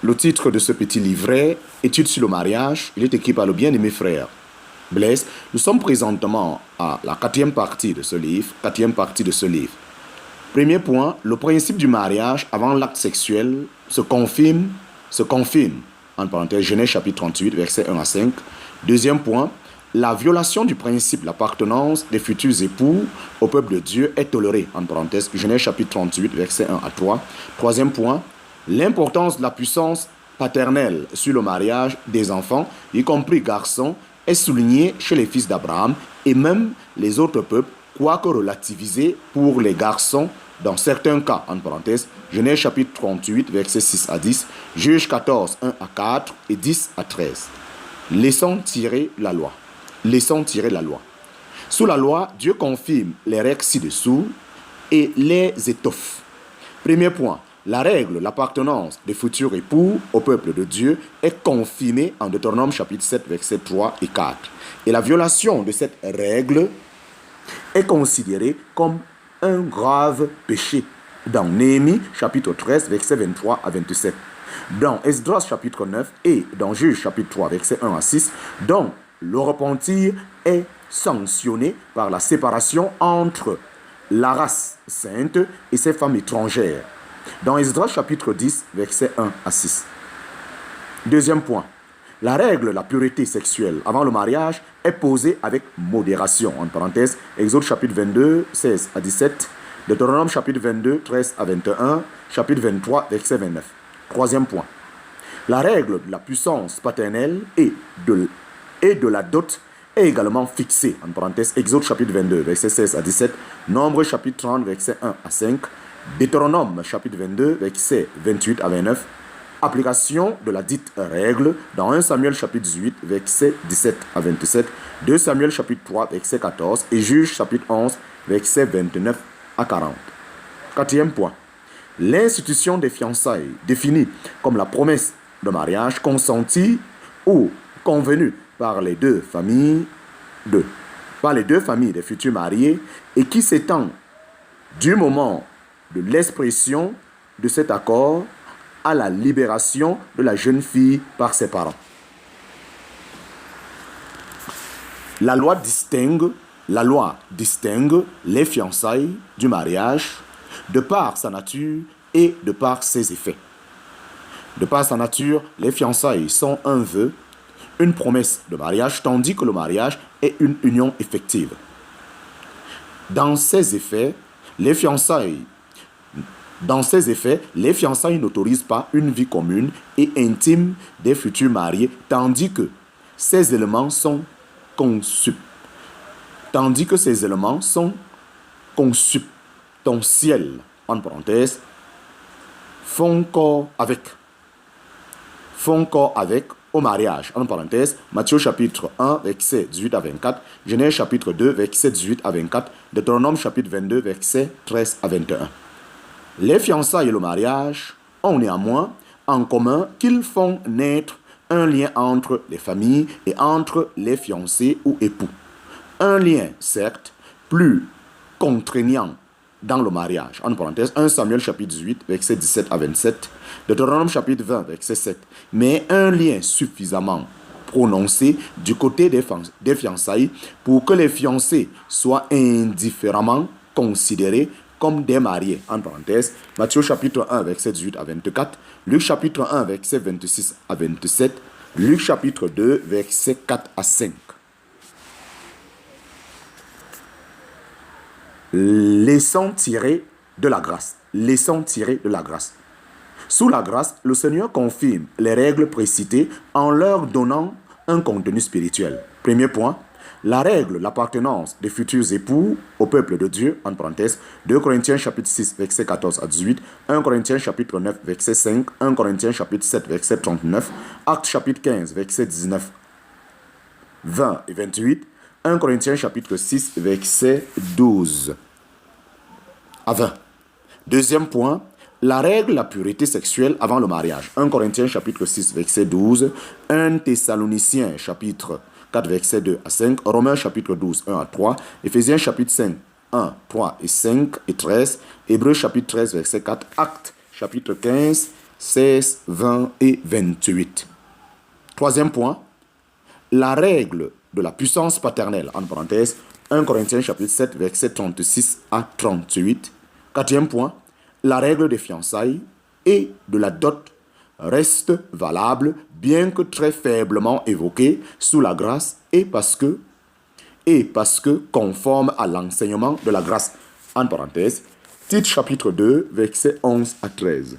Le titre de ce petit livret, Études sur le mariage, il est écrit par le bien-aimé frère Blaise. Nous sommes présentement à la quatrième partie de ce livre. Premier point, le principe du mariage avant l'acte sexuel se confirme, en parenthèse, Genèse chapitre 38, versets 1 à 5. Deuxième point, la violation du principe, l'appartenance des futurs époux au peuple de Dieu est tolérée, en parenthèse, Genèse chapitre 38, versets 1 à 3. Troisième point, l'importance de la puissance paternelle sur le mariage des enfants, y compris garçons, est soulignée chez les fils d'Abraham et même les autres peuples, quoique relativisé pour les garçons dans certains cas, en parenthèse, Genèse chapitre 38, versets 6 à 10, Juge 14, 1 à 4 et 10 à 13. Laissons tirer la loi. Sous la loi, Dieu confirme les règles ci-dessous et les étoffe. Premier point, la règle, l'appartenance des futurs époux au peuple de Dieu est confirmée en Deutéronome chapitre 7, versets 3 et 4. Et la violation de cette règle est considérée comme un grave péché dans Néhémie chapitre 13, versets 23 à 27. Dans Esdras chapitre 9 et dans Juge chapitre 3, versets 1 à 6, dont le repentir est sanctionné par la séparation entre la race sainte et ses femmes étrangères. Dans Esdras chapitre 10, versets 1 à 6. Deuxième point, la règle, la pureté sexuelle avant le mariage est posée avec modération. En parenthèse, Exode chapitre 22, 16 à 17, Deutéronome chapitre 22, 13 à 21, chapitre 23, verset 29. Troisième point, la règle de la puissance paternelle et de la dot est également fixée. En parenthèse, Exode chapitre 22, verset 16 à 17, Nombre chapitre 30, verset 1 à 5, Deutéronome chapitre 22, verset 28 à 29, application de la dite règle dans 1 Samuel chapitre 18, verset 17 à 27, 2 Samuel chapitre 3, verset 14 et Juge chapitre 11, verset 29 à 40. Quatrième point, l'institution des fiançailles définie comme la promesse de mariage consentie ou convenue par les deux familles des futurs mariés et qui s'étend du moment de l'expression de cet accord à la libération de la jeune fille par ses parents. La loi distingue les fiançailles du mariage de par sa nature et de par ses effets. De par sa nature, les fiançailles sont un vœu, une promesse de mariage, tandis que le mariage est une union effective. Dans ses effets, les fiançailles n'autorisent pas une vie commune et intime des futurs mariés, tandis que ces éléments sont consubstantiels, en parenthèse, font corps avec au mariage, en parenthèse, Matthieu chapitre 1, verset 18 à 24, Genèse chapitre 2, verset 18 à 24, Deutéronome chapitre 22, verset 13 à 21. Les fiançailles et le mariage ont néanmoins en commun qu'ils font naître un lien entre les familles et entre les fiancés ou époux. Un lien, certes, plus contraignant dans le mariage. En parenthèse, 1 Samuel chapitre 18, verset 17 à 27, Deutéronome chapitre 20, verset 7. Mais un lien suffisamment prononcé du côté des fiançailles pour que les fiancés soient indifféremment considérés comme des mariés. En parenthèse, Matthieu chapitre 1, verset 18 à 24, Luc chapitre 1, verset 26 à 27, Luc chapitre 2, verset 4 à 5. Laissons tirer de la grâce. Sous la grâce, le Seigneur confirme les règles précitées en leur donnant un contenu spirituel. Premier point, la règle, l'appartenance des futurs époux au peuple de Dieu, en parenthèse, 2 Corinthiens chapitre 6, verset 14 à 18, 1 Corinthiens chapitre 9, verset 5, 1 Corinthiens chapitre 7, verset 39, Actes chapitre 15, verset 19, 20 et 28, 1 Corinthiens chapitre 6, verset 12 à 20. Deuxième point, la règle, la pureté sexuelle avant le mariage. 1 Corinthiens chapitre 6, verset 12, 1 Thessaloniciens chapitre 4, verset 2 à 5, Romains chapitre 12, 1 à 3, Éphésiens chapitre 5, 1, 3 et 5 et 13, Hébreux chapitre 13, verset 4, Actes chapitre 15, 16, 20 et 28. Troisième point, la règle de la puissance paternelle, en parenthèse, 1 Corinthiens chapitre 7, versets 36 à 38. Quatrième point, la règle des fiançailles et de la dot reste valable, bien que très faiblement évoquée sous la grâce et parce que conforme à l'enseignement de la grâce. En parenthèse, Tite chapitre 2, versets 11 à 13.